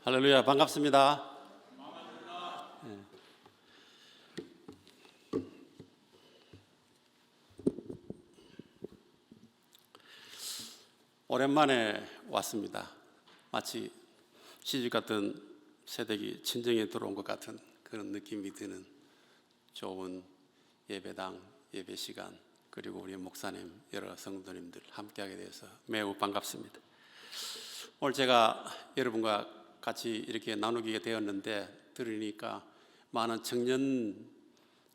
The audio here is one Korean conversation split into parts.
할렐루야, 반갑습니다. 네. 오랜만에 왔습니다. 마치 시집 갔던 새댁이 친정에 들어온 것 같은 그런 느낌이 드는 좋은 예배당, 예배 시간, 그리고 우리 목사님, 여러 성도님들 함께하게 돼서 매우 반갑습니다. 오늘 제가 여러분과 같이 이렇게 나누게 되었는데 들으니까 많은 청년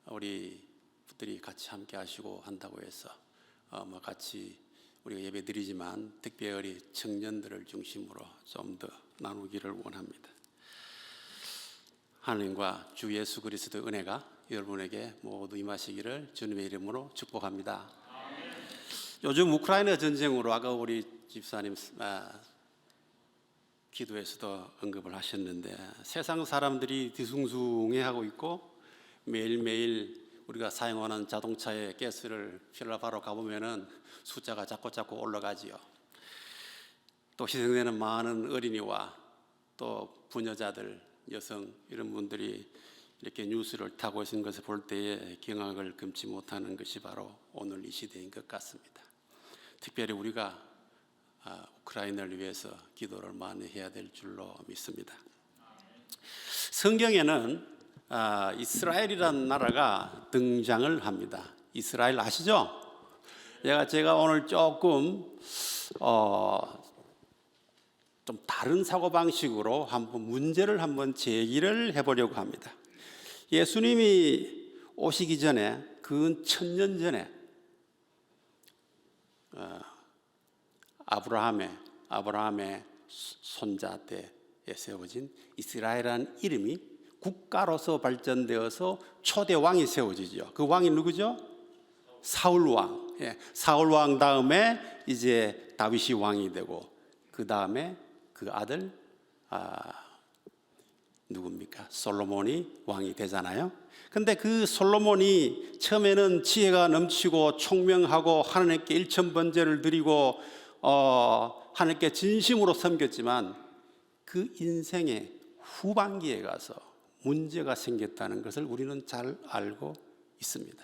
우리 분들이 같이 함께 하시고 한다고 해서 같이 우리가 예배 드리지만 특별히 청년들을 중심으로 좀 더 나누기를 원합니다. 하나님과 주 예수 그리스도의 은혜가 여러분에게 모두 임하시기를 주님의 이름으로 축복합니다. 요즘 우크라이나 전쟁으로 아까 우리 집사님 기도에서도 언급을 하셨는데 세상 사람들이 뒤숭숭해하고 있고 매일매일 우리가 사용하는 자동차에 가스를 필요하러 가보면은 숫자가 자꾸 올라가지요. 또 희생되는 많은 어린이와 또 부녀자들, 여성 이런 분들이 이렇게 뉴스를 타고 있는 것을 볼 때에 경악을 금치 못하는 것이 바로 오늘 이 시대인 것 같습니다. 특별히 우리가 우크라이나를 위해서 기도를 많이 해야 될 줄로 믿습니다. 성경에는 이스라엘이라는 나라가 등장을 합니다. 이스라엘 아시죠? 제가 오늘 조금 좀 다른 사고방식으로 한번 문제를 한번 제기를 해보려고 합니다. 예수님이 오시기 전에 근 1000년 전에 아브라함의 손자 때에 세워진 이스라엘이라는 이름이 국가로서 발전되어서 초대 왕이 세워지죠. 그 왕이 누구죠? 사울 왕. 사울 왕 다음에 이제 다윗이 왕이 되고 그 다음에 그 아들 누굽니까? 솔로몬이 왕이 되잖아요. 근데 그 솔로몬이 처음에는 지혜가 넘치고 총명하고 하나님께 일천번제를 드리고 하나님께 진심으로 섬겼지만 그 인생의 후반기에 가서 문제가 생겼다는 것을 우리는 잘 알고 있습니다.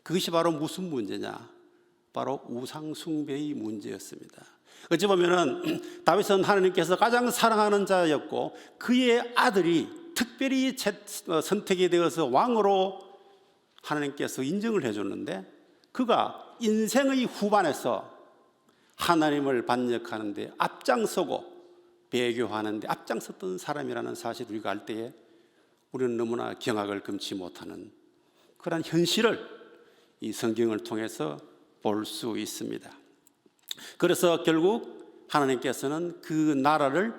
그것이 바로 무슨 문제냐? 바로 우상숭배의 문제였습니다. 어찌 보면은 다윗은 하나님께서 가장 사랑하는 자였고 그의 아들이 특별히 선택이 되어서 왕으로 하나님께서 인정을 해줬는데 그가 인생의 후반에서 하나님을 반역하는데 앞장서고 배교하는데 앞장섰던 사람이라는 사실을 우리가 알 때에 우리는 너무나 경악을 금치 못하는 그런 현실을 이 성경을 통해서 볼 수 있습니다. 그래서 결국 하나님께서는 그 나라를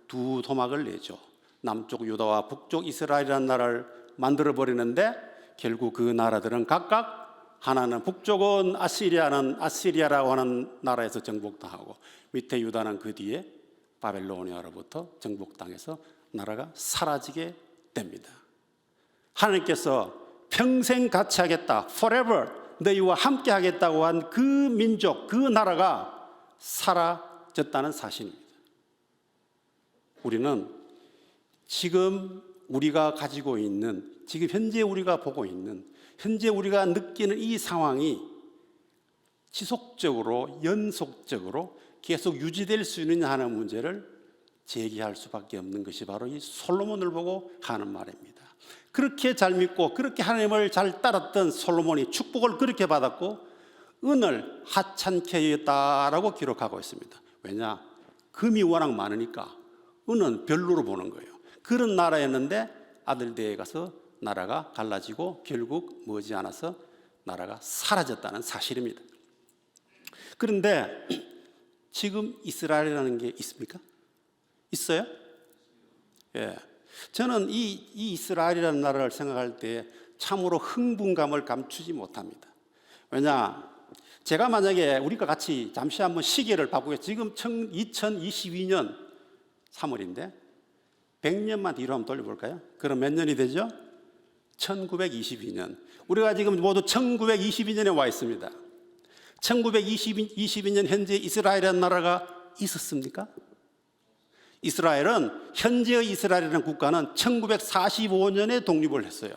두 토막을 내죠. 남쪽 유다와 북쪽 이스라엘이라는 나라를 만들어 버리는데 결국 그 나라들은 각각 하나는 북쪽은 아시리아라고 하는 나라에서 정복당하고 밑에 유다는 그 뒤에 바벨로니아로부터 정복당해서 나라가 사라지게 됩니다. 하나님께서 평생 같이 하겠다, forever 너희와 함께 하겠다고 한 그 민족, 그 나라가 사라졌다는 사실입니다. 우리는 지금 우리가 가지고 있는, 지금 현재 우리가 보고 있는, 현재 우리가 느끼는 이 상황이 지속적으로 연속적으로 계속 유지될 수 있느냐 하는 문제를 제기할 수밖에 없는 것이 바로 이 솔로몬을 보고 하는 말입니다. 그렇게 잘 믿고 그렇게 하나님을 잘 따랐던 솔로몬이 축복을 그렇게 받았고 은을 하찮게 여겼다라고 기록하고 있습니다. 왜냐? 금이 워낙 많으니까 은은 별로로 보는 거예요. 그런 나라였는데 아들 대에 가서 나라가 갈라지고 결국 머지않아서 나라가 사라졌다는 사실입니다. 그런데 지금 이스라엘이라는 게 있습니까? 있어요? 예. 저는 이 이스라엘이라는 나라를 생각할 때 참으로 흥분감을 감추지 못합니다. 왜냐? 제가 만약에 우리가 같이 잠시 한번 시계를 바꾸겠습니다. 지금 2022년 3월인데 100년만 뒤로 한번 돌려볼까요? 그럼 몇 년이 되죠? 1922년. 우리가 지금 모두 1922년에 와 있습니다. 1922년 현재 이스라엘이라는 나라가 있었습니까? 이스라엘은 현재의 이스라엘이라는 국가는 1945년에 독립을 했어요.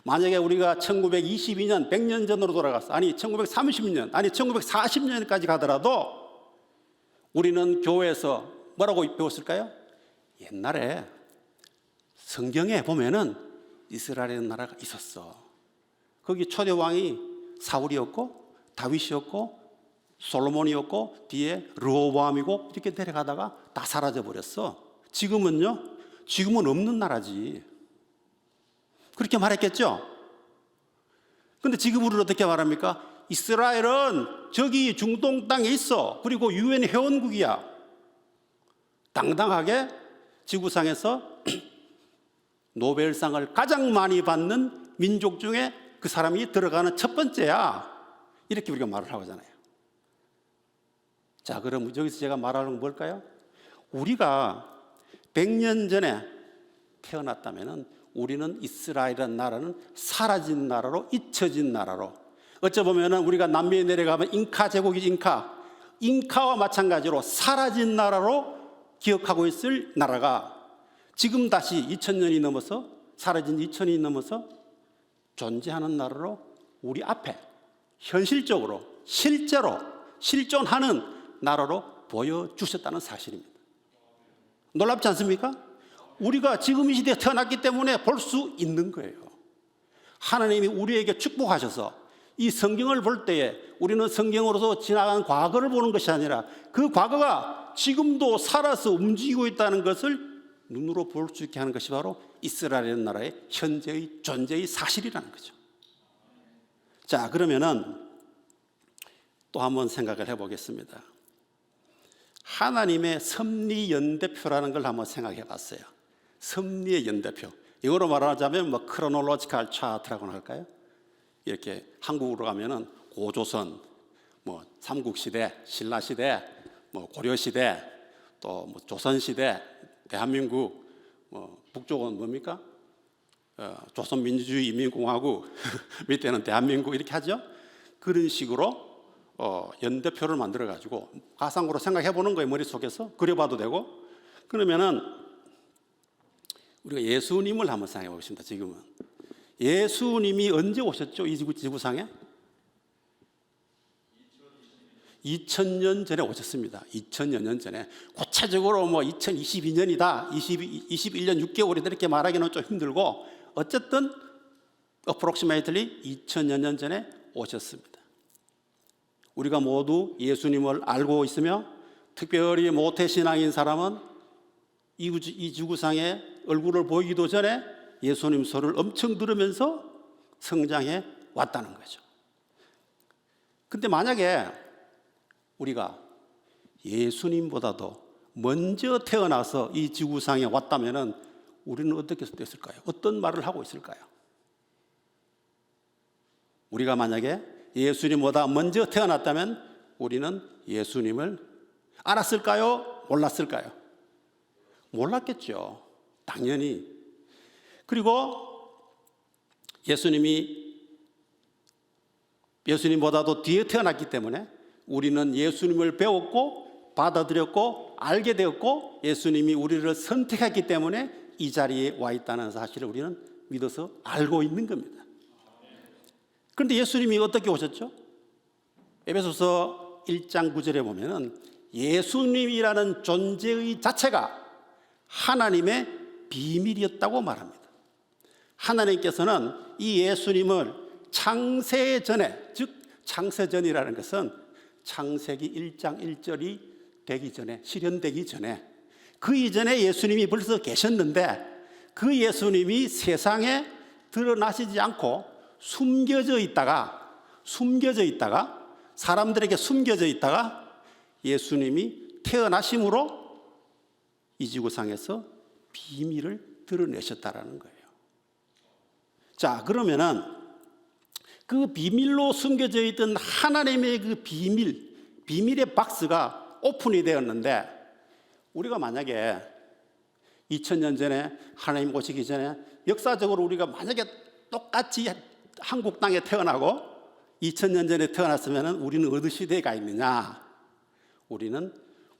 만약에 우리가 1922년 100년 전으로 돌아갔어, 아니 1930년, 아니 1940년까지 가더라도 우리는 교회에서 뭐라고 배웠을까요? 옛날에 성경에 보면은 이스라엘이라는 나라가 있었어. 거기 초대 왕이 사울이었고 다윗이었고 솔로몬이었고 뒤에 르호보암이고 이렇게 내려가다가 다 사라져 버렸어. 지금은요? 지금은 없는 나라지. 그렇게 말했겠죠? 근데 지금 우리는 어떻게 말합니까? 이스라엘은 저기 중동 땅에 있어. 그리고 유엔 회원국이야. 당당하게 지구상에서 노벨상을 가장 많이 받는 민족 중에 그 사람이 들어가는 첫 번째야. 이렇게 우리가 말을 하잖아요. 자, 그럼 여기서 제가 말하는 건 뭘까요? 우리가 100년 전에 태어났다면 우리는 이스라엘이라는 나라는 사라진 나라로, 잊혀진 나라로, 어찌 보면 우리가 남미에 내려가면 잉카 제국이 잉카와 마찬가지로 사라진 나라로 기억하고 있을 나라가 지금 다시 2000년이 넘어서, 사라진 2000년이 넘어서 존재하는 나라로 우리 앞에 현실적으로 실제로 실존하는 나라로 보여주셨다는 사실입니다. 놀랍지 않습니까? 우리가 지금 이 시대에 태어났기 때문에 볼 수 있는 거예요. 하나님이 우리에게 축복하셔서 이 성경을 볼 때에 우리는 성경으로서 지나간 과거를 보는 것이 아니라 그 과거가 지금도 살아서 움직이고 있다는 것을 눈으로 볼 수 있게 하는 것이 바로 이스라엘 나라의 현재의 존재의 사실이라는 거죠. 자, 그러면은 또 한번 생각을 해보겠습니다. 하나님의 섭리 연대표라는 걸 한번 생각해 봤어요. 섭리의 연대표. 이거로 말하자면 뭐 크로놀로지컬 차트라고 할까요? 이렇게 한국으로 가면은 고조선, 뭐 삼국시대, 신라시대, 뭐 고려시대, 또 뭐 조선시대, 대한민국, 뭐 북쪽은 뭡니까? 조선민주주의 인민공화국, 밑에는 대한민국 이렇게 하죠. 그런 식으로 연대표를 만들어 가지고 가상으로 생각해 보는 거예요. 머릿속에서 그려봐도 되고. 그러면은 우리가 예수님을 한번 생각해 보겠습니다. 지금은 예수님이 언제 오셨죠? 이 지구상에 2000년 전에 오셨습니다. 2000여 년 전에. 구체적으로 뭐 2022년이다 21년 6개월이다 이렇게 말하기는 좀 힘들고, 어쨌든 approximately 2000여 년 전에 오셨습니다. 우리가 모두 예수님을 알고 있으며, 특별히 모태신앙인 사람은 이 지구상에 얼굴을 보이기도 전에 예수님 소리를 엄청 들으면서 성장해 왔다는 거죠. 근데 만약에 우리가 예수님보다도 먼저 태어나서 이 지구상에 왔다면 우리는 어떻게 됐을까요? 어떤 말을 하고 있을까요? 우리가 만약에 예수님보다 먼저 태어났다면 우리는 예수님을 알았을까요? 몰랐을까요? 몰랐겠죠. 당연히. 그리고 예수님보다도 뒤에 태어났기 때문에 우리는 예수님을 배웠고 받아들였고 알게 되었고 예수님이 우리를 선택했기 때문에 이 자리에 와 있다는 사실을 우리는 믿어서 알고 있는 겁니다. 그런데 예수님이 어떻게 오셨죠? 에베소서 1장 9절에 보면은 예수님이라는 존재의 자체가 하나님의 비밀이었다고 말합니다. 하나님께서는 이 예수님을 창세 전에, 즉 창세전이라는 것은 창세기 1장 1절이 되기 전에, 실현되기 전에, 그 이전에 예수님이 벌써 계셨는데 그 예수님이 세상에 드러나시지 않고 숨겨져 있다가 사람들에게 숨겨져 있다가 예수님이 태어나심으로 이 지구상에서 비밀을 드러내셨다라는 거예요. 자, 그러면은 그 비밀로 숨겨져 있던 하나님의 그 비밀의 박스가 오픈이 되었는데, 우리가 만약에 2000년 전에 하나님 오시기 전에 역사적으로 우리가 만약에 똑같이 한국 땅에 태어나고 2000년 전에 태어났으면 우리는 어느 시대에 가 있느냐? 우리는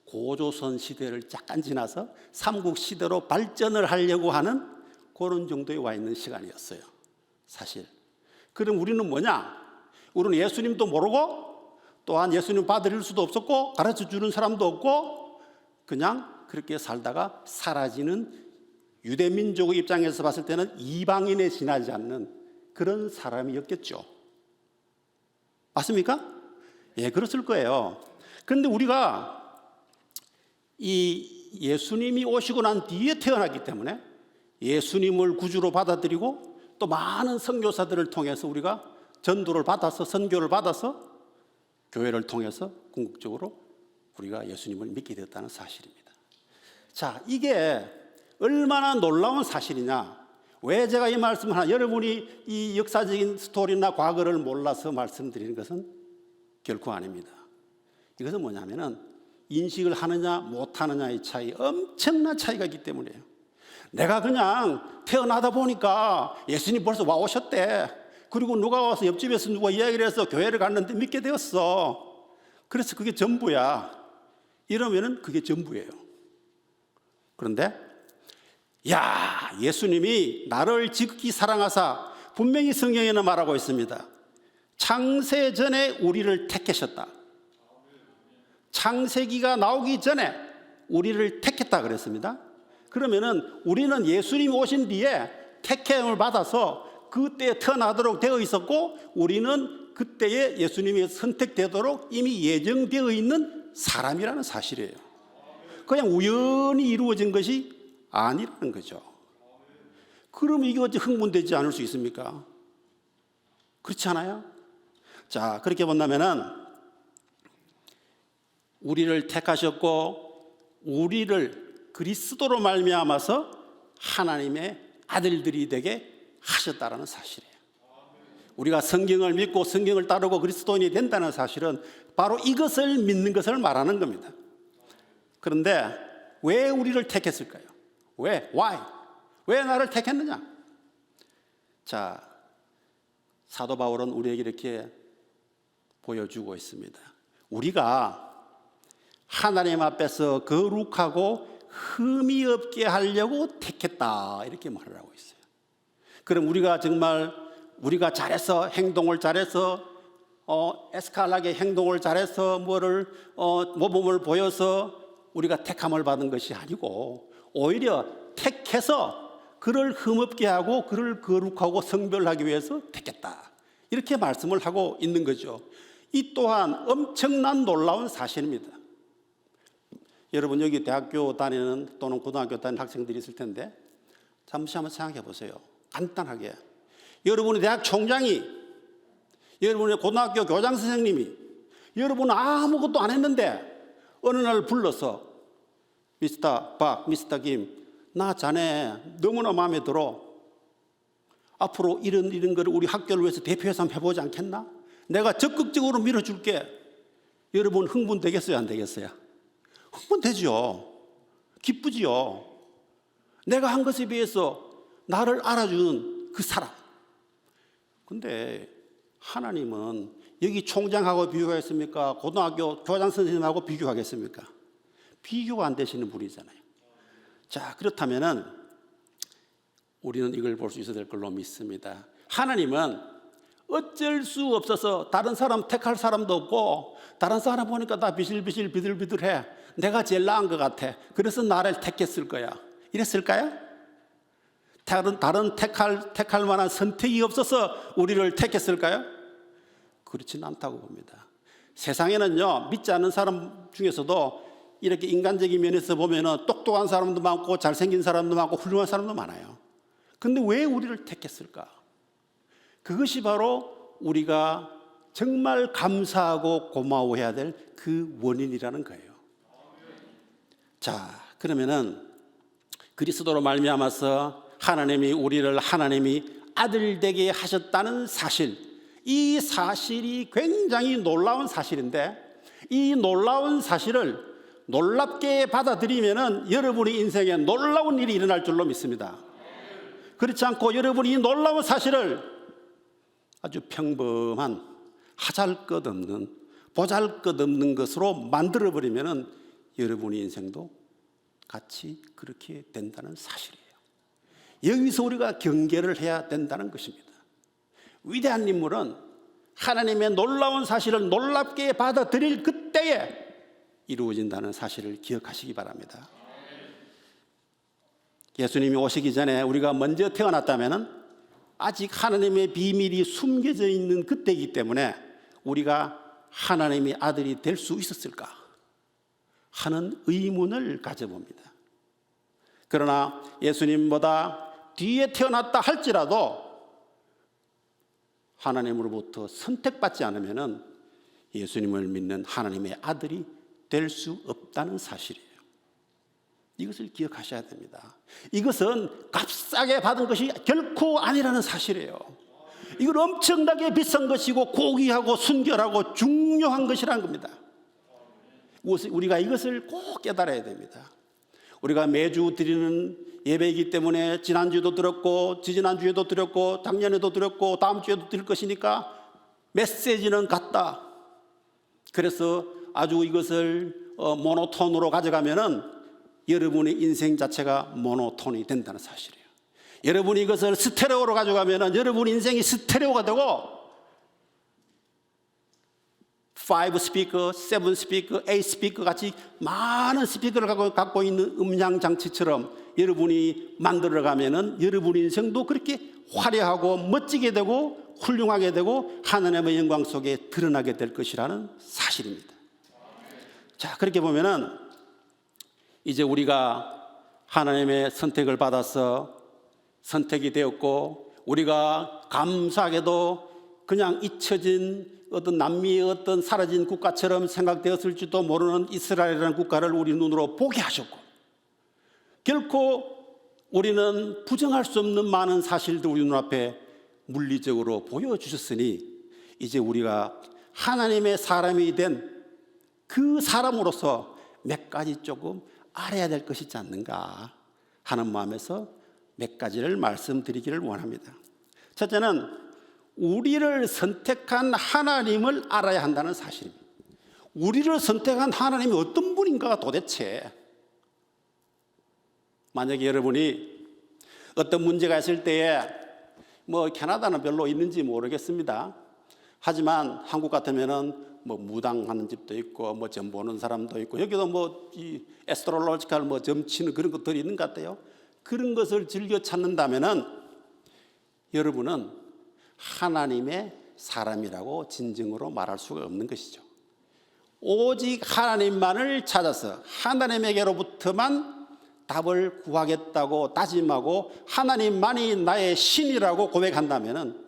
고조선 시대를 약간 지나서 삼국 시대로 발전을 하려고 하는 그런 정도에 와 있는 시간이었어요. 사실. 그럼 우리는 뭐냐? 우리는 예수님도 모르고 또한 예수님 받아들일 수도 없었고 가르쳐 주는 사람도 없고 그냥 그렇게 살다가 사라지는 유대민족의 입장에서 봤을 때는 이방인에 지나지 않는 그런 사람이었겠죠. 맞습니까? 예, 그랬을 거예요. 그런데 우리가 이 예수님이 오시고 난 뒤에 태어났기 때문에 예수님을 구주로 받아들이고 또 많은 선교사들을 통해서 우리가 전도를 받아서 선교를 받아서 교회를 통해서 궁극적으로 우리가 예수님을 믿게 되었다는 사실입니다. 자, 이게 얼마나 놀라운 사실이냐. 왜 제가 이 말씀을 하나, 여러분이 이 역사적인 스토리나 과거를 몰라서 말씀드리는 것은 결코 아닙니다. 이것은 뭐냐면은 인식을 하느냐 못하느냐의 차이, 엄청난 차이가 있기 때문이에요. 내가 그냥 태어나다 보니까 예수님 벌써 와 오셨대. 그리고 누가 와서 옆집에서 누가 이야기를 해서 교회를 갔는데 믿게 되었어. 그래서 그게 전부야. 이러면은 그게 전부예요. 그런데 야, 예수님이 나를 지극히 사랑하사, 분명히 성경에는 말하고 있습니다. 창세 전에 우리를 택하셨다. 창세기가 나오기 전에 우리를 택했다 그랬습니다. 그러면은 우리는 예수님이 오신 뒤에 택함을 받아서 그때에 태어나도록 되어 있었고 우리는 그때에 예수님이 선택되도록 이미 예정되어 있는 사람이라는 사실이에요. 그냥 우연히 이루어진 것이 아니라는 거죠. 그럼 이게 어찌 흥분되지 않을 수 있습니까? 그렇지 않아요? 자, 그렇게 본다면은 우리를 택하셨고 우리를 그리스도로 말미암아서 하나님의 아들들이 되게 하셨다라는 사실이에요. 우리가 성경을 믿고 성경을 따르고 그리스도인이 된다는 사실은 바로 이것을 믿는 것을 말하는 겁니다. 그런데 왜 우리를 택했을까요? 왜? Why? 왜 나를 택했느냐? 자, 사도 바울은 우리에게 이렇게 보여주고 있습니다. 우리가 하나님 앞에서 거룩하고 흠이 없게 하려고 택했다, 이렇게 말을 하고 있어요. 그럼 우리가 정말 우리가 잘해서 행동을 잘해서 에스칼하게 행동을 잘해서 모범을 보여서 우리가 택함을 받은 것이 아니고 오히려 택해서 그를 흠없게 하고 그를 거룩하고 성별하기 위해서 택했다, 이렇게 말씀을 하고 있는 거죠. 이 또한 엄청난 놀라운 사실입니다. 여러분 여기 대학교 다니는 또는 고등학교 다니는 학생들이 있을 텐데 잠시 한번 생각해 보세요. 간단하게 여러분의 대학 총장이, 여러분의 고등학교 교장 선생님이 여러분은 아무것도 안 했는데 어느 날 불러서 미스터 박, 미스터 김, 나 자네 너무나 마음에 들어. 앞으로 이런 거를 우리 학교를 위해서 대표해서 한번 해보지 않겠나? 내가 적극적으로 밀어줄게. 여러분 흥분되겠어요, 안 되겠어요? 흥분되죠. 기쁘지요. 내가 한 것에 비해서 나를 알아주는 그 사람. 근데 하나님은 여기 총장하고 비교하겠습니까? 고등학교 교장 선생님하고 비교하겠습니까? 비교가 안 되시는 분이잖아요. 자, 그렇다면은 우리는 이걸 볼 수 있어야 될 걸로 믿습니다. 하나님은 어쩔 수 없어서 다른 사람 택할 사람도 없고 다른 사람 보니까 다 비실비실 비들비들해. 내가 제일 나은 것 같아. 그래서 나를 택했을 거야. 이랬을까요? 다른 택할 만한 선택이 없어서 우리를 택했을까요? 그렇지는 않다고 봅니다. 세상에는요, 믿지 않는 사람 중에서도 이렇게 인간적인 면에서 보면은 똑똑한 사람도 많고 잘생긴 사람도 많고 훌륭한 사람도 많아요. 근데 왜 우리를 택했을까? 그것이 바로 우리가 정말 감사하고 고마워해야 될 그 원인이라는 거예요. 자, 그러면은 그리스도로 말미암아서 하나님이 아들 되게 하셨다는 사실, 이 사실이 굉장히 놀라운 사실인데 이 놀라운 사실을 놀랍게 받아들이면은 여러분의 인생에 놀라운 일이 일어날 줄로 믿습니다. 그렇지 않고 여러분이 이 놀라운 사실을 아주 평범한 하잘것없는 보잘것없는 것으로 만들어버리면은 여러분의 인생도 같이 그렇게 된다는 사실이에요. 여기서 우리가 경계를 해야 된다는 것입니다. 위대한 인물은 하나님의 놀라운 사실을 놀랍게 받아들일 그때에 이루어진다는 사실을 기억하시기 바랍니다. 예수님이 오시기 전에 우리가 먼저 태어났다면 아직 하나님의 비밀이 숨겨져 있는 그때이기 때문에 우리가 하나님의 아들이 될 수 있었을까 하는 의문을 가져봅니다. 그러나 예수님보다 뒤에 태어났다 할지라도 하나님으로부터 선택받지 않으면 예수님을 믿는 하나님의 아들이 될 수 없다는 사실이에요. 이것을 기억하셔야 됩니다. 이것은 값싸게 받은 것이 결코 아니라는 사실이에요. 이건 엄청나게 비싼 것이고 고귀하고 순결하고 중요한 것이라는 겁니다. 우리가 이것을 꼭 깨달아야 됩니다. 우리가 매주 드리는 예배이기 때문에 지난주에도 들었고 지지난주에도 들었고 작년에도 들었고 다음 주에도 드릴 것이니까 메시지는 같다. 그래서 아주 이것을 모노톤으로 가져가면은 여러분의 인생 자체가 모노톤이 된다는 사실이에요. 여러분이 이것을 스테레오로 가져가면은 여러분 인생이 스테레오가 되고 5 스피커, 7 스피커, 8 스피커 같이 많은 스피커를 갖고 있는 음향 장치처럼 여러분이 만들어가면은 여러분 인생도 그렇게 화려하고 멋지게 되고 훌륭하게 되고 하나님의 영광 속에 드러나게 될 것이라는 사실입니다. 자, 그렇게 보면은 이제 우리가 하나님의 선택을 받아서 선택이 되었고 우리가 감사하게도 그냥 잊혀진 어떤 남미의 어떤 사라진 국가처럼 생각되었을지도 모르는 이스라엘이라는 국가를 우리 눈으로 보게 하셨고 결코 우리는 부정할 수 없는 많은 사실들 우리 눈앞에 물리적으로 보여주셨으니 이제 우리가 하나님의 사람이 된 그 사람으로서 몇 가지 조금 알아야 될 것이 있지 않는가 하는 마음에서 몇 가지를 말씀드리기를 원합니다. 첫째는 우리를 선택한 하나님을 알아야 한다는 사실입니다. 우리를 선택한 하나님이 어떤 분인가가 도대체 만약에 여러분이 어떤 문제가 있을 때에 뭐 캐나다는 별로 있는지 모르겠습니다. 하지만 한국 같으면은 뭐 무당하는 집도 있고 뭐 점 보는 사람도 있고 여기도 뭐 이 에스트롤로지컬 뭐 점 치는 그런 것들이 있는 것 같아요. 그런 것을 즐겨 찾는다면은 여러분은 하나님의 사람이라고 진정으로 말할 수가 없는 것이죠. 오직 하나님만을 찾아서 하나님에게로부터만 답을 구하겠다고 다짐하고 하나님만이 나의 신이라고 고백한다면은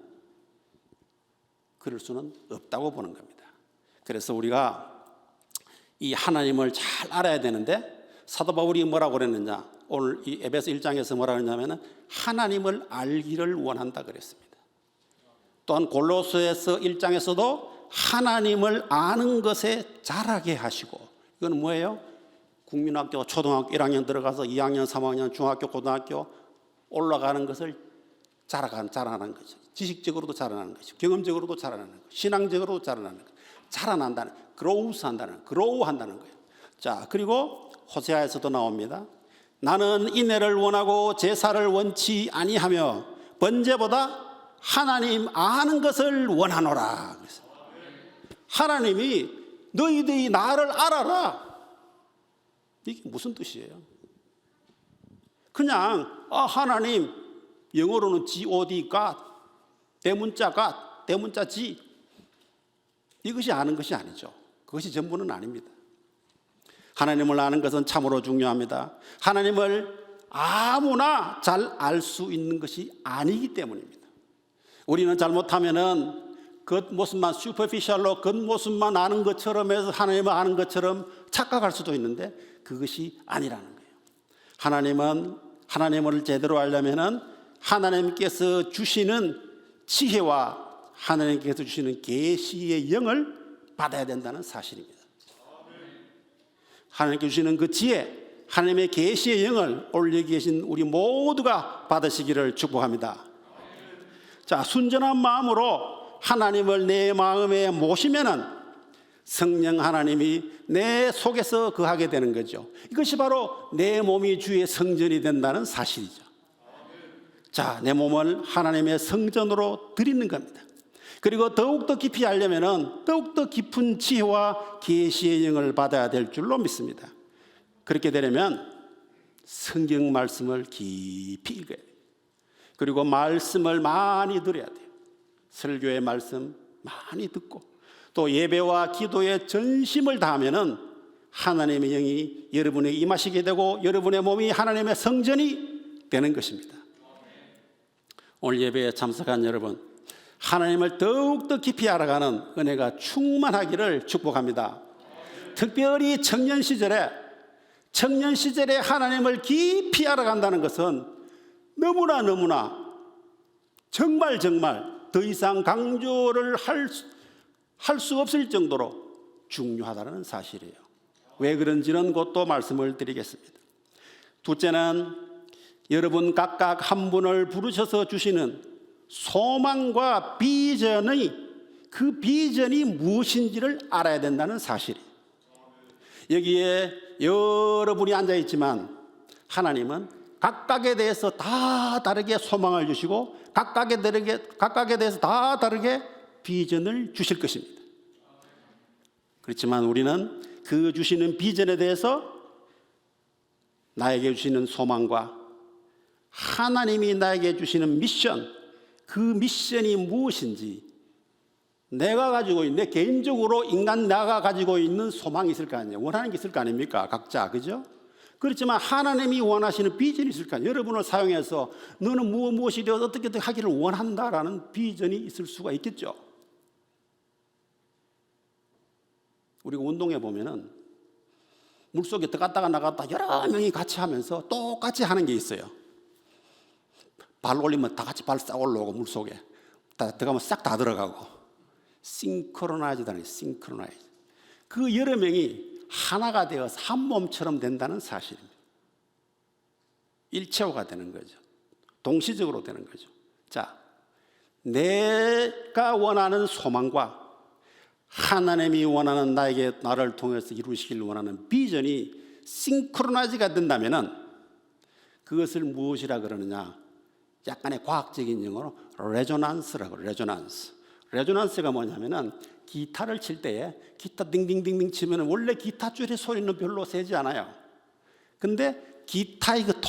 그럴 수는 없다고 보는 겁니다. 그래서 우리가 이 하나님을 잘 알아야 되는데 사도 바울이 뭐라고 그랬느냐 오늘 이 에베소 1장에서 뭐라고 했냐면 하나님을 알기를 원한다 그랬습니다. 또한 골로새서 1장에서도 하나님을 아는 것에 자라게 하시고 이건 뭐예요? 국민학교 초등학교 1학년 들어가서 2학년 3학년 중학교 고등학교 올라가는 것을 자라나는 거죠. 지식적으로도 자라나는 거죠. 경험적으로도 자라나는 거죠. 신앙적으로도 자라나는 거죠. 자라난다는, 그로우한다는 거예요. 자, 그리고 호세아에서도 나옵니다. 나는 인애를 원하고 제사를 원치 아니하며 번제보다 하나님 아는 것을 원하노라. 그래서 하나님이 너희들이 나를 알아라. 이게 무슨 뜻이에요? 그냥 하나님 영어로는 God, God, 대문자 God, 대문자 G 이것이 아는 것이 아니죠. 그것이 전부는 아닙니다. 하나님을 아는 것은 참으로 중요합니다. 하나님을 아무나 잘 알 수 있는 것이 아니기 때문입니다. 우리는 잘못하면은 겉모습만 슈퍼피셜로 겉모습만 아는 것처럼 해서 하나님을 아는 것처럼 착각할 수도 있는데 그것이 아니라는 거예요. 하나님을 제대로 알려면은 하나님께서 주시는 지혜와 하나님께서 주시는 계시의 영을 받아야 된다는 사실입니다. 하나님께서 주시는 그 지혜, 하나님의 계시의 영을 오늘 여기 계신 우리 모두가 받으시기를 축복합니다. 자, 순전한 마음으로 하나님을 내 마음에 모시면은 성령 하나님이 내 속에서 거하게 되는 거죠. 이것이 바로 내 몸이 주의 성전이 된다는 사실이죠. 자, 내 몸을 하나님의 성전으로 드리는 겁니다. 그리고 더욱더 깊이 알려면 더욱더 깊은 지혜와 계시의 영을 받아야 될 줄로 믿습니다. 그렇게 되려면 성경 말씀을 깊이 읽어야 돼요. 그리고 말씀을 많이 들어야 돼요. 설교의 말씀 많이 듣고 또 예배와 기도에 전심을 다하면은 하나님의 영이 여러분에게 임하시게 되고 여러분의 몸이 하나님의 성전이 되는 것입니다. 오늘 예배에 참석한 여러분, 하나님을 더욱더 깊이 알아가는 은혜가 충만하기를 축복합니다. 특별히 청년 시절에 하나님을 깊이 알아간다는 것은 너무나 정말 더 이상 강조를 할 수 없을 정도로 중요하다는 사실이에요. 왜 그런지는 곧 또 말씀을 드리겠습니다. 둘째는 여러분 각각 한 분을 부르셔서 주시는 소망과 비전이 그 비전이 무엇인지를 알아야 된다는 사실이에요. 여기에 여러분이 앉아있지만 하나님은 각각에 대해서 다 다르게 소망을 주시고 각각에 대해서 다 다르게 비전을 주실 것입니다. 그렇지만 우리는 그 주시는 비전에 대해서 나에게 주시는 소망과 하나님이 나에게 주시는 미션, 그 미션이 무엇인지 내가 가지고 있는, 내 개인적으로 인간 나가 가지고 있는 소망이 있을 거 아니에요. 원하는 게 있을 거 아닙니까? 각자, 그죠? 그렇지만 하나님이 원하시는 비전이 있을 거 아니에요. 여러분을 사용해서 너는 무엇이 되어 어떻게 하기를 원한다라는 비전이 있을 수가 있겠죠. 우리가 운동해 보면은 물속에 들어갔다가 나갔다 여러 명이 같이 하면서 똑같이 하는 게 있어요. 발 올리면 다 같이 발 싹 올라오고 물속에 들어가면 싹 다 들어가고 싱크로나이즈다니 싱크로나이즈. 그 여러 명이 하나가 되어서 한 몸처럼 된다는 사실입니다. 일체화가 되는 거죠. 동시적으로 되는 거죠. 자, 내가 원하는 소망과 하나님이 원하는 나를 통해서 이루시길 원하는 비전이 싱크로나이즈가 된다면은 그것을 무엇이라 그러느냐? 약간의 과학적인 용어로 레조넌스라고. 레조넌스가 뭐냐면은 기타를 칠 때에 기타 딩딩딩딩 치면 원래 기타 줄의 소리는 별로 세지 않아요. 근데 기타의 그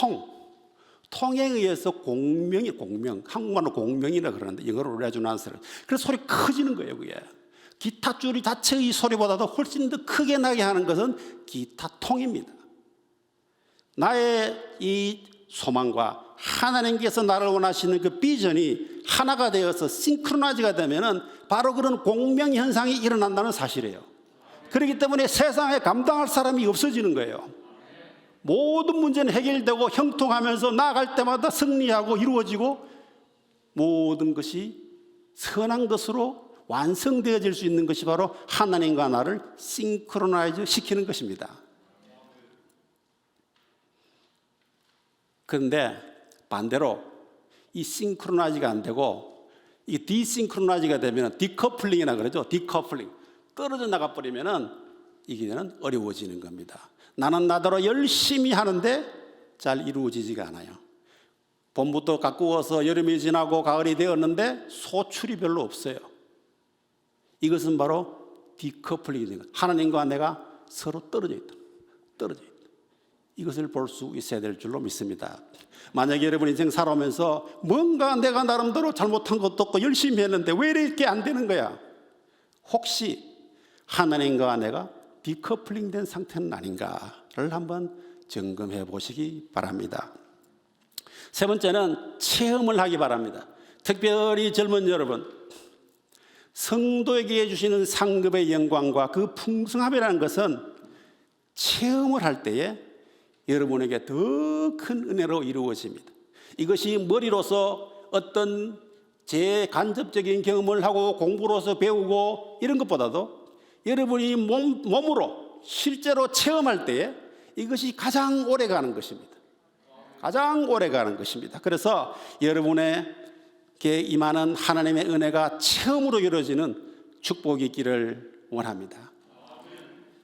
통에 의해서 공명, 한국말로 공명이라 그러는데 영어로 레조넌스를. 그래서 소리 커지는 거예요, 그게. 기타 줄 자체의 소리보다도 훨씬 더 크게 나게 하는 것은 기타 통입니다. 나의 이 소망과 하나님께서 나를 원하시는 그 비전이 하나가 되어서 싱크로나이즈가 되면은 바로 그런 공명 현상이 일어난다는 사실이에요. 그렇기 때문에 세상에 감당할 사람이 없어지는 거예요. 모든 문제는 해결되고 형통하면서 나아갈 때마다 승리하고 이루어지고 모든 것이 선한 것으로 완성되어질 수 있는 것이 바로 하나님과 나를 싱크로나이즈 시키는 것입니다. 그런데 반대로 이 싱크로나이즈가 안 되고 이 디싱크로나이즈가 되면 디커플링이라 그러죠. 디커플링. 떨어져 나가 버리면은 이게는 어려워지는 겁니다. 나는 나대로 열심히 하는데 잘 이루어지지가 않아요. 봄부터 가꾸어서 여름이 지나고 가을이 되었는데 소출이 별로 없어요. 이것은 바로 디커플링이 되는 거예요. 하나님과 내가 서로 떨어져 있다. 이것을 볼 수 있어야 될 줄로 믿습니다. 만약에 여러분 인생 살아오면서 뭔가 내가 나름대로 잘못한 것도 없고 열심히 했는데 왜 이렇게 안 되는 거야? 혹시 하나님과 내가 디커플링 된 상태는 아닌가를 한번 점검해 보시기 바랍니다. 세 번째는 체험을 하기 바랍니다. 특별히 젊은 여러분, 성도에게 주시는 상급의 영광과 그 풍성함이라는 것은 체험을 할 때에 여러분에게 더 큰 은혜로 이루어집니다. 이것이 머리로서 어떤 제 간접적인 경험을 하고 공부로서 배우고 이런 것보다도 여러분이 몸으로 실제로 체험할 때에 이것이 가장 오래 가는 것입니다. 가장 오래 가는 것입니다. 그래서 여러분에게 임하는 하나님의 은혜가 체험으로 이루어지는 축복이 있기를 원합니다.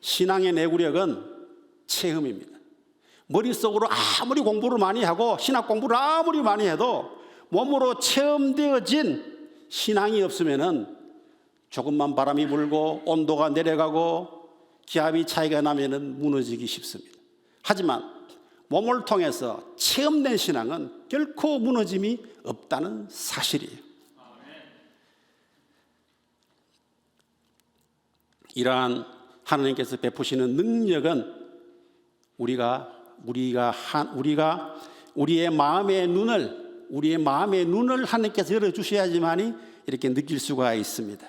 신앙의 내구력은 체험입니다. 머릿속으로 아무리 공부를 많이 하고 신학 공부를 아무리 많이 해도 몸으로 체험되어진 신앙이 없으면은 조금만 바람이 불고 온도가 내려가고 기압이 차이가 나면은 무너지기 쉽습니다. 하지만 몸을 통해서 체험된 신앙은 결코 무너짐이 없다는 사실이에요. 이러한 하나님께서 베푸시는 능력은 우리의 마음의 눈을 하나님께서 열어주셔야지만이 이렇게 느낄 수가 있습니다.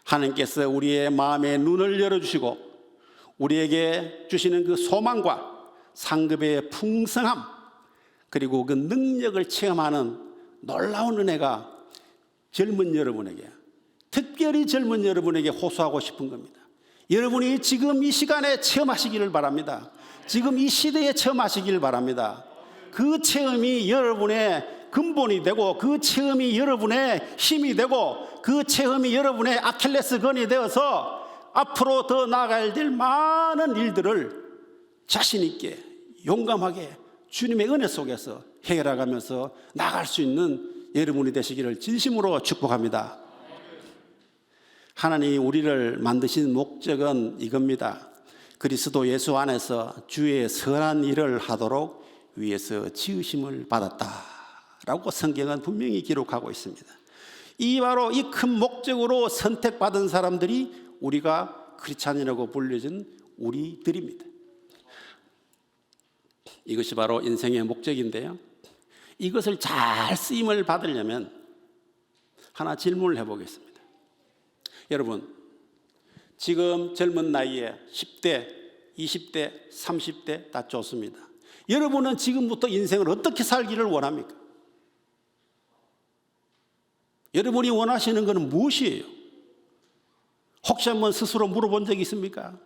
하나님께서 우리의 마음의 눈을 열어주시고 우리에게 주시는 그 소망과 상급의 풍성함 그리고 그 능력을 체험하는 놀라운 은혜가 젊은 여러분에게, 특별히 젊은 여러분에게 호소하고 싶은 겁니다. 여러분이 지금 이 시간에 체험하시기를 바랍니다. 지금 이 시대에 체험하시기를 바랍니다. 그 체험이 여러분의 근본이 되고 그 체험이 여러분의 힘이 되고 그 체험이 여러분의 아킬레스건이 되어서 앞으로 더 나아가야 될 많은 일들을 자신 있게 용감하게 주님의 은혜 속에서 해결해가면서 나아갈 수 있는 여러분이 되시기를 진심으로 축복합니다. 하나님이 우리를 만드신 목적은 이겁니다. 그리스도 예수 안에서 주의 선한 일을 하도록 위에서 지으심을 받았다라고 성경은 분명히 기록하고 있습니다. 바로 이 큰 목적으로 선택받은 사람들이 우리가 크리스찬이라고 불려진 우리들입니다. 이것이 바로 인생의 목적인데요. 이것을 잘 쓰임을 받으려면 하나 질문을 해보겠습니다. 여러분, 지금 젊은 나이에 10대, 20대, 30대 다 좋습니다. 여러분은 지금부터 인생을 어떻게 살기를 원합니까? 여러분이 원하시는 것은 무엇이에요? 혹시 한번 스스로 물어본 적이 있습니까?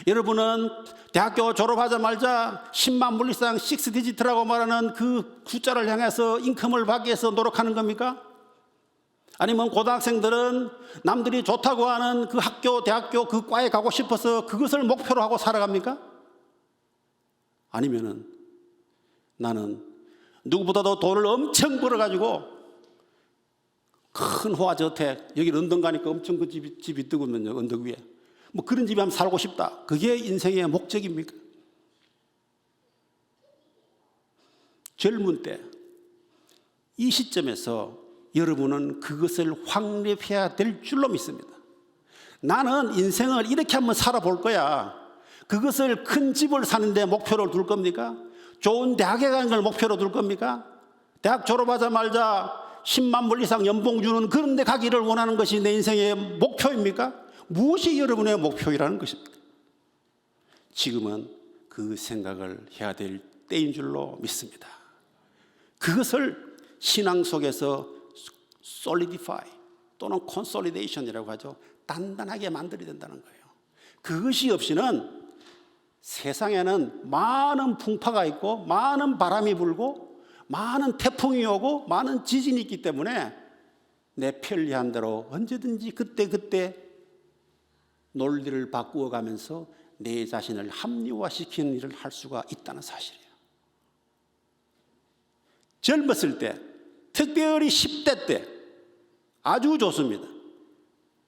여러분은 대학교 졸업하자마자 10만 불 이상 6디지트라고 말하는 그 숫자를 향해서 인컴을 받기 위해서 노력하는 겁니까? 아니면 고등학생들은 남들이 좋다고 하는 그 학교, 대학교 그 과에 가고 싶어서 그것을 목표로 하고 살아갑니까? 아니면은 나는 누구보다도 돈을 엄청 벌어가지고 큰 호화저택, 여기 런던 가니까 엄청 그 집이 뜨거든요, 언덕 위에. 뭐 그런 집에 한번 살고 싶다. 그게 인생의 목적입니까? 젊은 때 이 시점에서 여러분은 그것을 확립해야 될 줄로 믿습니다. 나는 인생을 이렇게 한번 살아볼 거야. 그것을 큰 집을 사는 데 목표로 둘 겁니까? 좋은 대학에 가는 걸 목표로 둘 겁니까? 대학 졸업하자마자 10만 불 이상 연봉 주는 그런 데 가기를 원하는 것이 내 인생의 목표입니까? 무엇이 여러분의 목표이라는 것입니까? 지금은 그 생각을 해야 될 때인 줄로 믿습니다. 그것을 신앙 속에서 solidify 또는 consolidation이라고 하죠. 단단하게 만들어야 된다는 거예요. 그것이 없이는 세상에는 많은 풍파가 있고 많은 바람이 불고 많은 태풍이 오고 많은 지진이 있기 때문에 내 편리한 대로 언제든지 그때 논리를 바꾸어 가면서 내 자신을 합리화시키는 일을 할 수가 있다는 사실이에요. 젊었을 때, 특별히 10대 때 아주 좋습니다.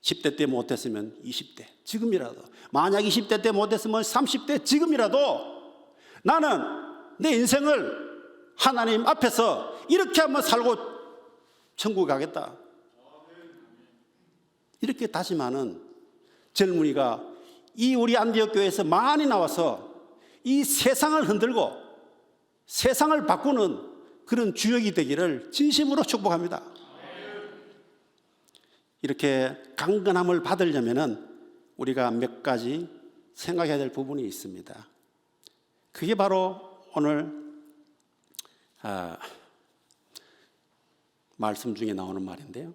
10대 때 못했으면 20대, 지금이라도. 만약 20대 때 못했으면 30대, 지금이라도 나는 내 인생을 하나님 앞에서 이렇게 한번 살고 천국에 가겠다. 이렇게 다짐하는 젊은이가 이 우리 안디옥 교회에서 많이 나와서 이 세상을 흔들고 세상을 바꾸는 그런 주역이 되기를 진심으로 축복합니다. 이렇게 강건함을 받으려면 우리가 몇 가지 생각해야 될 부분이 있습니다. 그게 바로 오늘 말씀 중에 나오는 말인데요.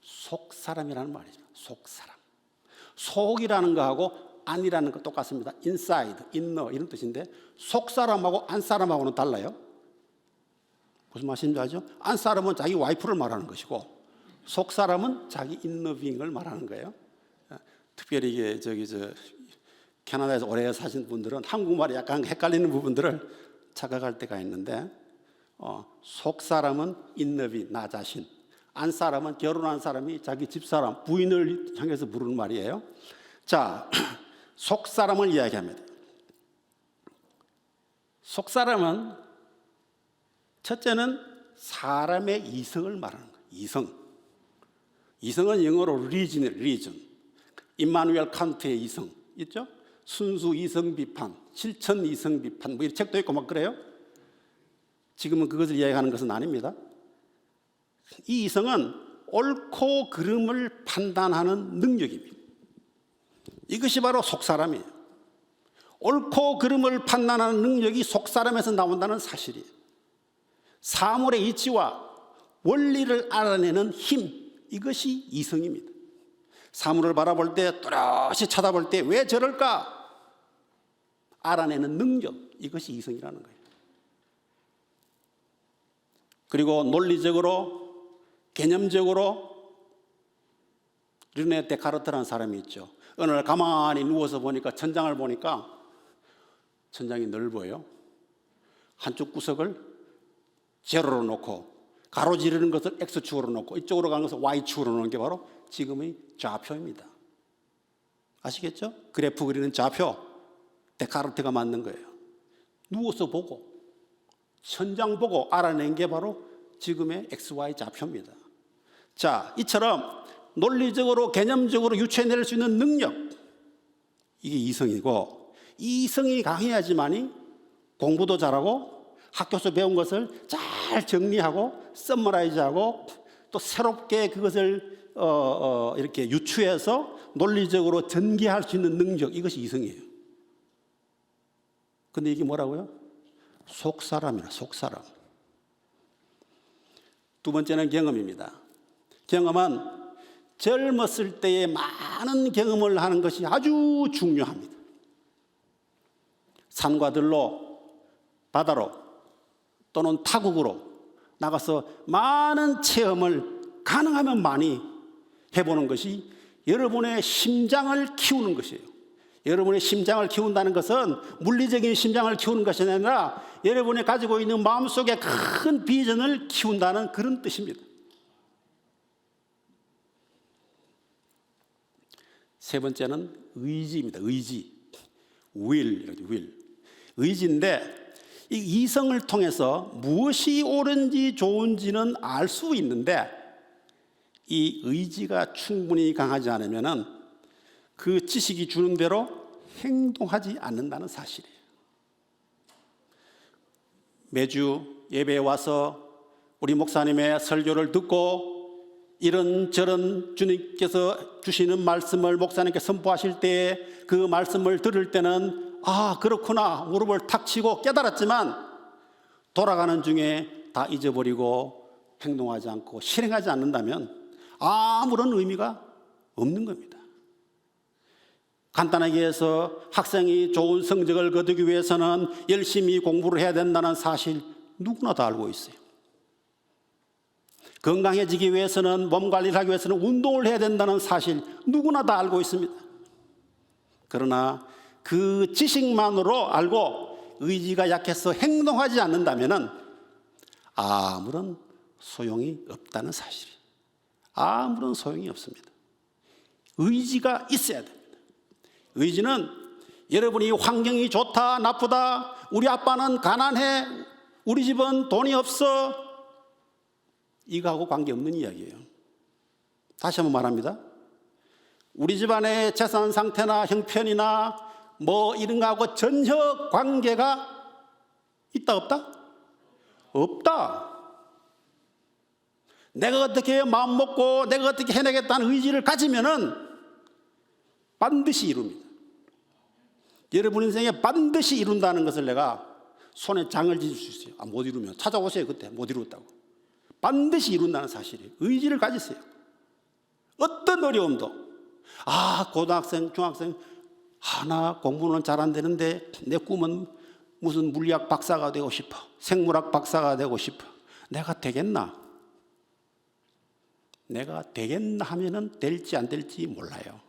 속사람이라는 말이죠. 속사람. 속이라는 거하고 안이라는 거 똑같습니다. inside, inner 이런 뜻인데 속사람하고 안사람하고는 달라요. 무슨 말인지 알죠? 안사람은 자기 와이프를 말하는 것이고 속사람은 자기 inner being을 말하는 거예요. 특별히 이게 캐나다에서 오래 사신 분들은 한국말이 약간 헷갈리는 부분들을 착각할 때가 있는데, 속 사람은 인너비, 나 자신, 안 사람은 결혼한 사람이 자기 집사람, 부인을 향해서 부르는 말이에요. 자, 속 사람을 이야기합니다. 속 사람은 첫째는 사람의 이성을 말하는 거예요. 이성은 영어로 reason. 임마누엘 칸트의 이성 있죠? 순수 이성 비판, 실천 이성 비판, 뭐 이런 책도 있고 막 그래요. 지금은 그것을 이야기하는 것은 아닙니다. 이 이성은 옳고 그름을 판단하는 능력입니다. 이것이 바로 속사람이에요. 옳고 그름을 판단하는 능력이 속사람에서 나온다는 사실이에요. 사물의 이치와 원리를 알아내는 힘, 이것이 이성입니다. 사물을 바라볼 때, 또렷이 쳐다볼 때 왜 저럴까? 알아내는 능력, 이것이 이성이라는 거예요. 그리고 논리적으로, 개념적으로, 르네 데카르트라는 사람이 있죠. 어느 날 가만히 누워서 보니까 천장을 보니까 천장이 넓어요. 한쪽 구석을 제로로 놓고 가로지르는 것을 X축으로 놓고 이쪽으로 가는 것을 Y축으로 놓는 게 바로 지금의 좌표입니다. 아시겠죠? 그래프 그리는 좌표, 데카르트가 만든 거예요. 누워서 보고 천장 보고 알아낸 게 바로 지금의 XY 좌표입니다. 자, 이처럼 논리적으로 개념적으로 유추해낼 수 있는 능력, 이게 이성이고, 이 이성이 강해야지만이 공부도 잘하고 학교에서 배운 것을 잘 정리하고 서머라이즈하고 또 새롭게 그것을 이렇게 유추해서 논리적으로 전개할 수 있는 능력, 이것이 이성이에요. 근데 이게 뭐라고요? 속사람이라, 속사람. 두 번째는 경험입니다. 경험은 젊었을 때에 많은 경험을 하는 것이 아주 중요합니다. 산과 들로, 바다로 또는 타국으로 나가서 많은 체험을 가능하면 많이 해보는 것이 여러분의 심장을 키우는 것이에요. 여러분의 심장을 키운다는 것은 물리적인 심장을 키우는 것이 아니라 여러분이 가지고 있는 마음속에 큰 비전을 키운다는 그런 뜻입니다. 세 번째는 의지입니다. 의지. will. 의지인데 이 이성을 통해서 무엇이 옳은지 좋은지는 알 수 있는데 이 의지가 충분히 강하지 않으면은 그 지식이 주는 대로 행동하지 않는다는 사실이에요. 매주 예배에 와서 우리 목사님의 설교를 듣고 이런저런 주님께서 주시는 말씀을 목사님께 선포하실 때 그 말씀을 들을 때는 아, 그렇구나 무릎을 탁 치고 깨달았지만 돌아가는 중에 다 잊어버리고 행동하지 않고 실행하지 않는다면 아무런 의미가 없는 겁니다. 간단하게 해서 학생이 좋은 성적을 거두기 위해서는 열심히 공부를 해야 된다는 사실 누구나 다 알고 있어요. 건강해지기 위해서는 몸 관리를 하기 위해서는 운동을 해야 된다는 사실 누구나 다 알고 있습니다. 그러나 그 지식만으로 알고 의지가 약해서 행동하지 않는다면 아무런 소용이 없다는 사실이에요. 아무런 소용이 없습니다. 의지가 있어야 됩니다. 의지는 여러분이 환경이 좋다 나쁘다 우리 아빠는 가난해 우리 집은 돈이 없어 이거하고 관계없는 이야기예요. 다시 한번 말합니다. 우리 집안의 재산 상태나 형편이나 뭐 이런 거하고 전혀 관계가 있다 없다? 없다. 내가 어떻게 마음 먹고 내가 어떻게 해내겠다는 의지를 가지면은 반드시 이룹니다. 여러분 인생에 반드시 이룬다는 것을 내가 손에 장을 지을 수 있어요. 아, 못 이루면 찾아오세요. 그때 못 이뤘다고. 반드시 이룬다는 사실이에요. 의지를 가지세요. 어떤 어려움도 고등학생, 중학생 나 공부는 잘 안 되는데 내 꿈은 무슨 물리학 박사가 되고 싶어. 생물학 박사가 되고 싶어. 내가 되겠나? 내가 되겠나 하면은 될지 안 될지 몰라요.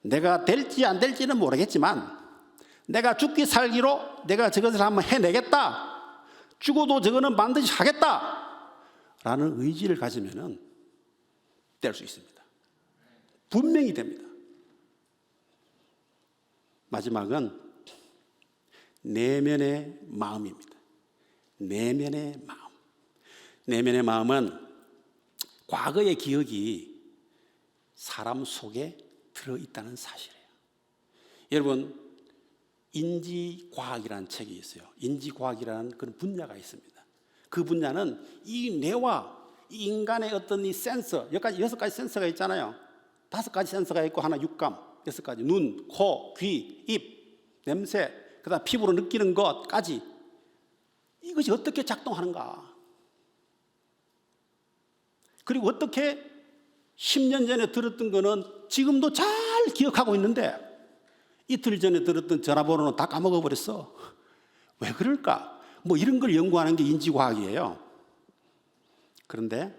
내가 될지 안 될지는 모르겠지만 내가 죽기 살기로 내가 저것을 한번 해내겠다, 죽어도 저거는 반드시 하겠다 라는 의지를 가지면 될 수 있습니다. 분명히 됩니다. 마지막은 내면의 마음입니다. 내면의 마음. 내면의 마음은 과거의 기억이 사람 속에 들어있다는 사실이에요. 여러분, 인지과학이라는 책이 있어요. 인지과학이라는 그런 분야가 있습니다. 그 분야는 이 뇌와 이 인간의 어떤 이 센서, 여섯 가지 센서가 있잖아요. 5가지 센서가 있고 하나 육감, 6가지 눈, 코, 귀, 입, 냄새, 그다음 피부로 느끼는 것까지 이것이 어떻게 작동하는가? 그리고 어떻게 10년 전에 들었던 거는 지금도 잘 기억하고 있는데 이틀 전에 들었던 전화번호는 다 까먹어버렸어. 왜 그럴까? 뭐 이런 걸 연구하는 게 인지과학이에요. 그런데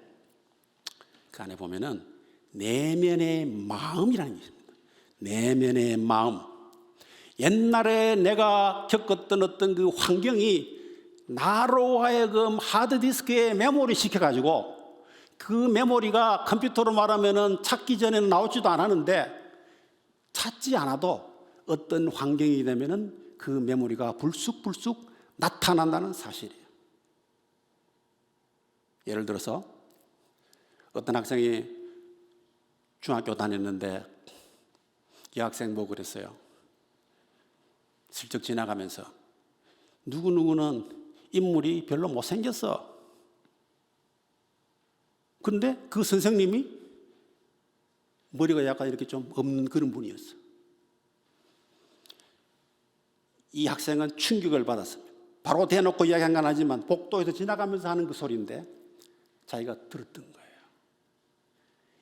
그 안에 보면은 내면의 마음이라는 게 있습니다. 내면의 마음. 옛날에 내가 겪었던 어떤 그 환경이 나로 하여금 하드디스크에 메모리 시켜가지고 그 메모리가 컴퓨터로 말하면은 찾기 전에는 나오지도 않았는데 찾지 않아도 어떤 환경이 되면은 그 메모리가 불쑥불쑥 나타난다는 사실이에요. 예를 들어서 어떤 학생이 중학교 다녔는데 여학생 보고 그랬어요. 슬쩍 지나가면서 누구누구는 인물이 별로 못생겼어. 근데 그 선생님이 머리가 약간 이렇게 좀 없는 그런 분이었어. 이 학생은 충격을 받았습니다. 바로 대놓고 이야기한 건 아니지만 복도에서 지나가면서 하는 그 소리인데 자기가 들었던 거예요.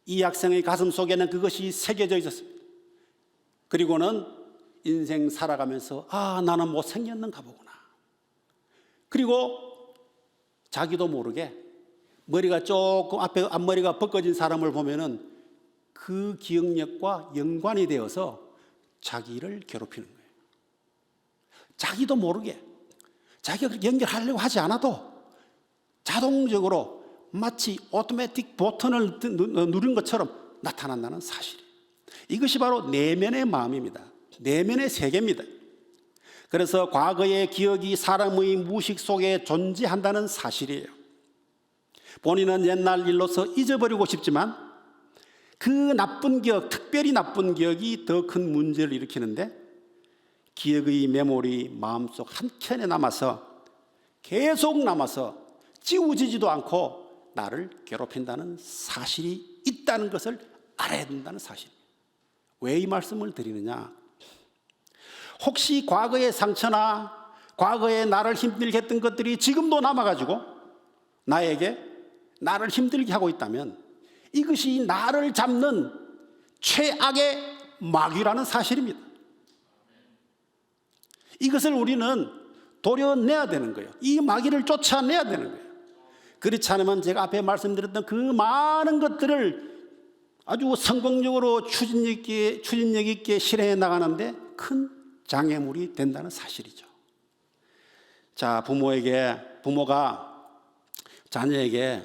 이 학생의 가슴 속에는 그것이 새겨져 있었습니다. 그리고는 인생 살아가면서 나는 못생겼는가 보구나. 그리고 자기도 모르게 머리가 조금 앞머리가 벗겨진 사람을 보면은 그 기억력과 연관이 되어서 자기를 괴롭히는 거예요. 자기도 모르게 자기가 연결하려고 하지 않아도 자동적으로 마치 오토매틱 버튼을 누른 것처럼 나타난다는 사실이에요. 이것이 바로 내면의 마음입니다. 내면의 세계입니다. 그래서 과거의 기억이 사람의 무의식 속에 존재한다는 사실이에요. 본인은 옛날 일로서 잊어버리고 싶지만 그 나쁜 기억, 특별히 나쁜 기억이 더 큰 문제를 일으키는데 기억의 메모리 마음속 한켠에 남아서 계속 남아서 지워지지도 않고 나를 괴롭힌다는 사실이 있다는 것을 알아야 된다는 사실입니다. 왜 이 말씀을 드리느냐? 혹시 과거의 상처나 과거에 나를 힘들게 했던 것들이 지금도 남아가지고 나를 힘들게 하고 있다면 이것이 나를 잡는 최악의 마귀라는 사실입니다. 이것을 우리는 도려내야 되는 거예요. 이 마귀를 쫓아내야 되는 거예요. 그렇지 않으면 제가 앞에 말씀드렸던 그 많은 것들을 아주 성공적으로 추진력 있게 실행해 나가는데 큰 장애물이 된다는 사실이죠. 자, 부모가 자녀에게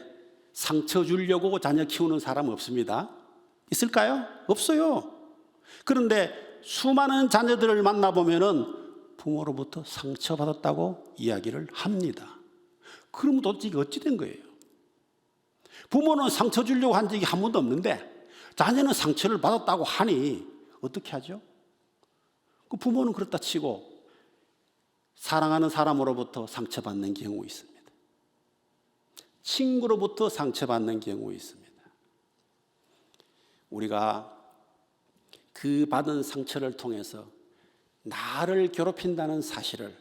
상처 주려고 자녀 키우는 사람 없습니다. 있을까요? 없어요. 그런데 수많은 자녀들을 만나보면은 부모로부터 상처받았다고 이야기를 합니다. 그럼 도대체 어찌 된 거예요? 부모는 상처 주려고 한 적이 한 번도 없는데 자녀는 상처를 받았다고 하니 어떻게 하죠? 그 부모는 그렇다 치고 사랑하는 사람으로부터 상처받는 경우 있습니다. 친구로부터 상처받는 경우 있습니다. 우리가 그 받은 상처를 통해서 나를 괴롭힌다는 사실을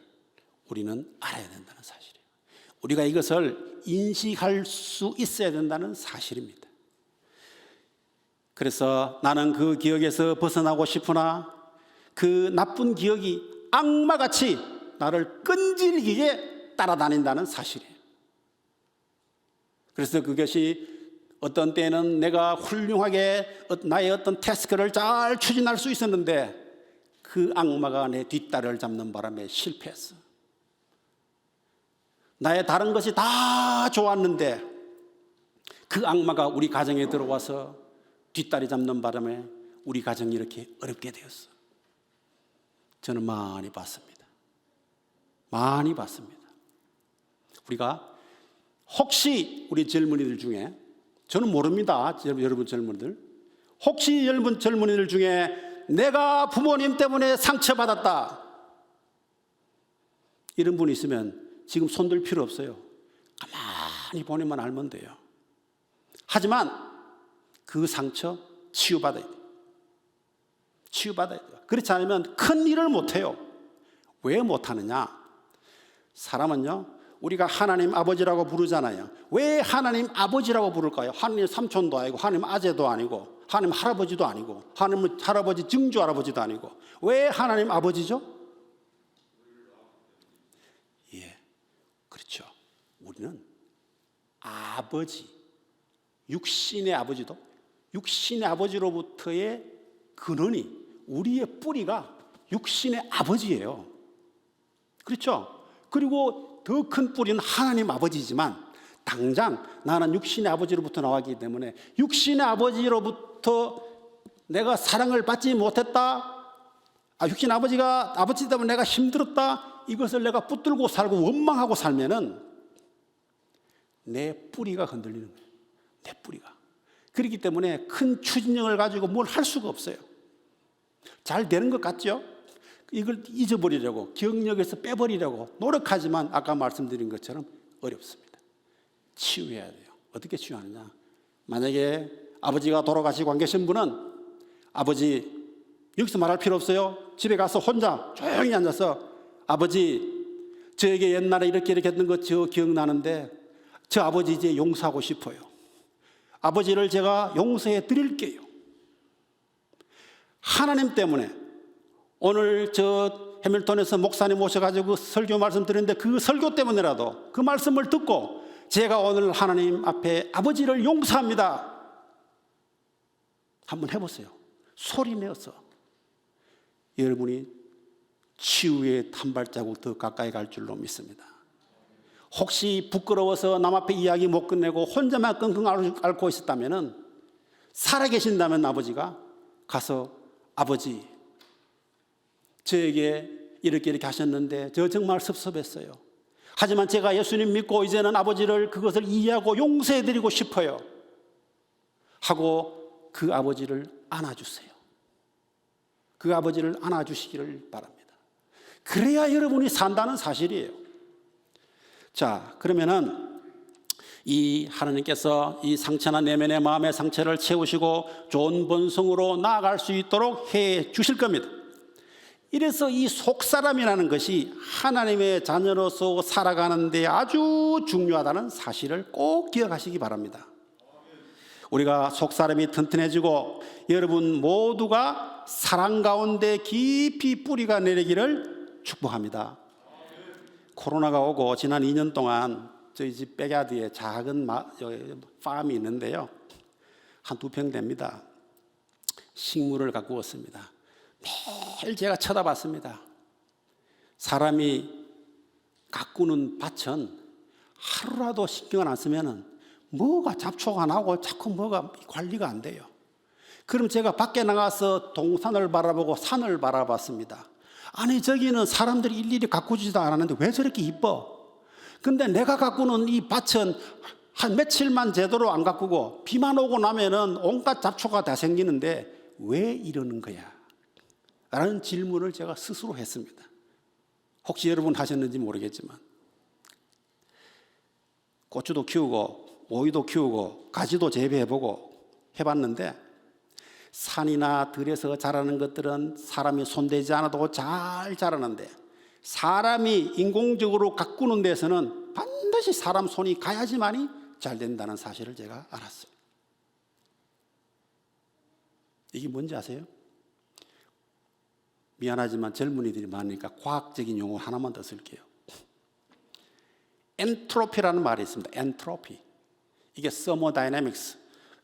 우리는 알아야 된다는 사실이에요. 우리가 이것을 인식할 수 있어야 된다는 사실입니다. 그래서 나는 그 기억에서 벗어나고 싶으나 그 나쁜 기억이 악마같이 나를 끈질기게 따라다닌다는 사실이에요. 그래서 그것이 어떤 때는 내가 훌륭하게 나의 어떤 태스크를 잘 추진할 수 있었는데 그 악마가 내 뒷다리를 잡는 바람에 실패했어. 나의 다른 것이 다 좋았는데 그 악마가 우리 가정에 들어와서 뒷다리 잡는 바람에 우리 가정이 이렇게 어렵게 되었어. 저는 많이 봤습니다. 많이 봤습니다. 우리가 혹시 우리 젊은이들 중에, 저는 모릅니다. 여러분 젊은이들, 혹시 여러분 젊은이들 중에 내가 부모님 때문에 상처받았다 이런 분이 있으면 지금 손들 필요 없어요. 가만히 보내만 알면 돼요. 하지만 그 상처 치유받아야 돼요. 치유받아야 돼요. 그렇지 않으면 큰 일을 못해요. 왜 못하느냐? 사람은요, 우리가 하나님 아버지라고 부르잖아요. 왜 하나님 아버지라고 부를까요? 하나님 삼촌도 아니고, 하나님 아재도 아니고, 하나님 할아버지도 아니고, 하나님 할아버지 증조 할아버지도 아니고, 왜 하나님 아버지죠? 예, 그렇죠. 우리는 아버지, 육신의 아버지도, 육신의 아버지로부터의 근원이, 우리의 뿌리가 육신의 아버지예요. 그렇죠? 그리고 더 큰 뿌리는 하나님 아버지지만 당장 나는 육신의 아버지로부터 나왔기 때문에 육신의 아버지로부터 내가 사랑을 받지 못했다, 육신의 아버지가 아버지 때문에 내가 힘들었다, 이것을 내가 붙들고 살고 원망하고 살면은 내 뿌리가 흔들리는 거예요. 내 뿌리가. 그렇기 때문에 큰 추진력을 가지고 뭘 할 수가 없어요. 잘 되는 것 같죠? 이걸 잊어버리려고, 기억력에서 빼버리려고 노력하지만 아까 말씀드린 것처럼 어렵습니다. 치유해야 돼요. 어떻게 치유하느냐? 만약에 아버지가 돌아가시고 안 계신 분은 아버지, 여기서 말할 필요 없어요. 집에 가서 혼자 조용히 앉아서 아버지, 저에게 옛날에 이렇게 했던 거 저 기억나는데 저 아버지 이제 용서하고 싶어요. 아버지를 제가 용서해 드릴게요. 하나님 때문에 오늘 저 해밀턴에서 목사님 모셔가지고 설교 말씀드렸는데 그 설교 때문에라도 그 말씀을 듣고 제가 오늘 하나님 앞에 아버지를 용서합니다. 한번 해보세요. 소리 내어서. 여러분이 치유의 한 발자국 더 가까이 갈 줄로 믿습니다. 혹시 부끄러워서 남 앞에 이야기 못 끝내고 혼자만 끙끙 앓고 있었다면, 살아계신다면 아버지가 가서 아버지, 저에게 이렇게 하셨는데 저 정말 섭섭했어요. 하지만 제가 예수님 믿고 이제는 아버지를 그것을 이해하고 용서해드리고 싶어요 하고 그 아버지를 안아주세요. 그 아버지를 안아주시기를 바랍니다. 그래야 여러분이 산다는 사실이에요. 자, 그러면은 이 하나님께서 이 상처나 내면의 마음의 상처를 채우시고 좋은 본성으로 나아갈 수 있도록 해 주실 겁니다. 이래서 이 속사람이라는 것이 하나님의 자녀로서 살아가는 데 아주 중요하다는 사실을 꼭 기억하시기 바랍니다. 우리가 속사람이 튼튼해지고 여러분 모두가 사랑 가운데 깊이 뿌리가 내리기를 축복합니다. 코로나가 오고 지난 2년 동안 저희 집 백야드에 작은 팜이 있는데요, 한 2평 됩니다. 식물을 가꾸었습니다. 매일 제가 쳐다봤습니다. 사람이 가꾸는 밭은 하루라도 신경을 안 쓰면 뭐가 잡초가 나고 자꾸 뭐가 관리가 안 돼요. 그럼 제가 밖에 나가서 동산을 바라보고 산을 바라봤습니다. 아니, 저기는 사람들이 일일이 가꾸지도 않았는데 왜 저렇게 이뻐? 근데 내가 가꾸는 이 밭은 한 며칠만 제대로 안 가꾸고 비만 오고 나면은 온갖 잡초가 다 생기는데 왜 이러는 거야? 라는 질문을 제가 스스로 했습니다. 혹시 여러분 하셨는지 모르겠지만 고추도 키우고 오이도 키우고 가지도 재배해보고 해봤는데 산이나 들에서 자라는 것들은 사람이 손대지 않아도 잘 자라는데 사람이 인공적으로 가꾸는 데서는 반드시 사람 손이 가야지만이 잘 된다는 사실을 제가 알았습니다. 이게 뭔지 아세요? 미안하지만 젊은이들이 많으니까 과학적인 용어 하나만 더 쓸게요. 엔트로피라는 말이 있습니다. 엔트로피. 이게 서머다이내믹스,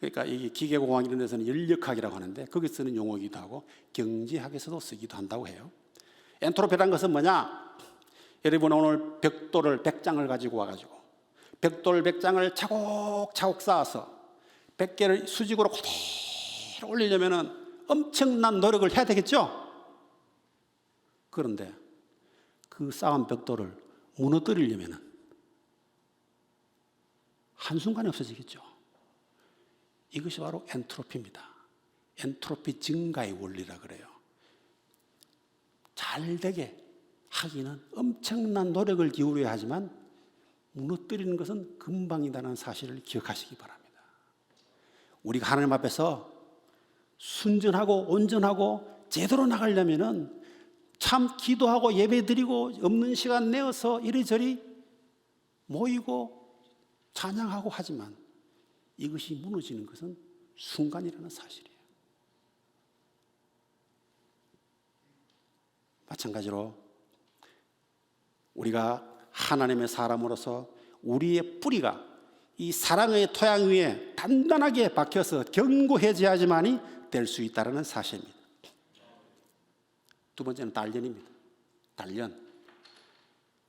그러니까 이 기계공학 이런 데서는 연력학이라고 하는데 거기 쓰는 용어이기도 하고 경제학에서도 쓰기도 한다고 해요. 엔트로피라는 것은 뭐냐? 여러분 오늘 벽돌을 100장을 가지고 와가지고 벽돌 100장을 차곡차곡 쌓아서 100개를 수직으로 그대로 올리려면 엄청난 노력을 해야 되겠죠? 그런데 그 쌓은 벽돌을 무너뜨리려면 한순간에 없어지겠죠. 이것이 바로 엔트로피입니다. 엔트로피 증가의 원리라 그래요. 잘 되게 하기는 엄청난 노력을 기울여야 하지만 무너뜨리는 것은 금방이라는 사실을 기억하시기 바랍니다. 우리가 하나님 앞에서 순전하고 온전하고 제대로 나가려면은 참 기도하고 예배드리고 없는 시간 내어서 이리저리 모이고 찬양하고 하지만 이것이 무너지는 것은 순간이라는 사실이에요. 마찬가지로 우리가 하나님의 사람으로서 우리의 뿌리가 이 사랑의 토양 위에 단단하게 박혀서 견고해져야지만이 될 수 있다는 사실입니다. 두 번째는 단련입니다. 단련.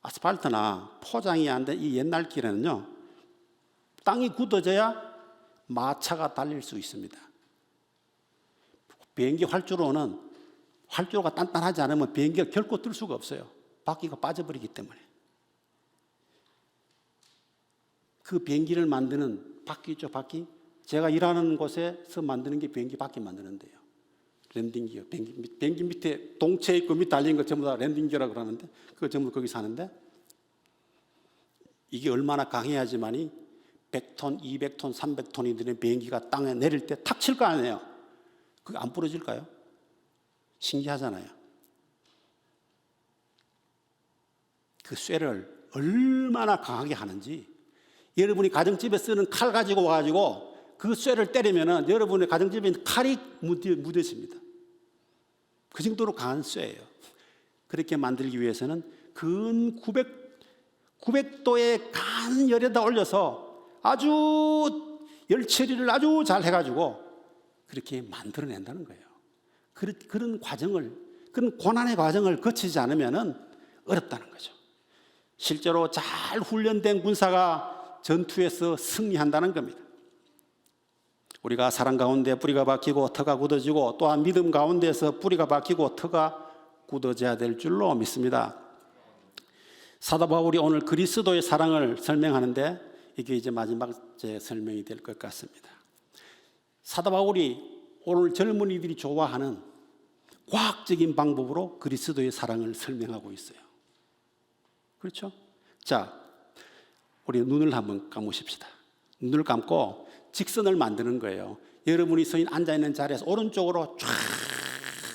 아스팔트나 포장이 안 된 이 옛날 길에는요, 땅이 굳어져야 마차가 달릴 수 있습니다. 비행기 활주로는 활주로가 단단하지 않으면 비행기가 결코 뜰 수가 없어요. 바퀴가 빠져버리기 때문에. 그 비행기를 만드는 바퀴 있죠, 바퀴? 제가 일하는 곳에서 만드는 게 비행기 바퀴 만드는데요. 랜딩기어. 비행기 밑에 동체 있고 밑에 달린 거 전부 다 랜딩기어라고 그러는데 그거 전부 거기서 하는데 이게 얼마나 강해야지만이 100톤, 200톤, 300톤이 되는 비행기가 땅에 내릴 때 탁 칠 거 아니에요. 그게 안 부러질까요? 신기하잖아요. 그 쇠를 얼마나 강하게 하는지 여러분이 가정집에 쓰는 칼 가지고 와가지고 그 쇠를 때리면은 여러분의 가정집에 있는 칼이 무뎌집니다. 그 정도로 강한 쇠예요. 그렇게 만들기 위해서는 근 900도의 강한 열에다 올려서 아주 열 처리를 아주 잘 해가지고 그렇게 만들어낸다는 거예요. 그런 과정을, 그런 고난의 과정을 거치지 않으면은 어렵다는 거죠. 실제로 잘 훈련된 군사가 전투에서 승리한다는 겁니다. 우리가 사랑 가운데 뿌리가 박히고 터가 굳어지고 또한 믿음 가운데서 뿌리가 박히고 터가 굳어져야 될 줄로 믿습니다. 사도 바울이 오늘 그리스도의 사랑을 설명하는데 이게 이제 마지막 제 설명이 될 것 같습니다. 사도 바울이 오늘 젊은이들이 좋아하는 과학적인 방법으로 그리스도의 사랑을 설명하고 있어요. 그렇죠? 자, 우리 눈을 한번 감으십시다. 눈을 감고 직선을 만드는 거예요. 여러분이 앉아있는 자리에서 오른쪽으로 쫙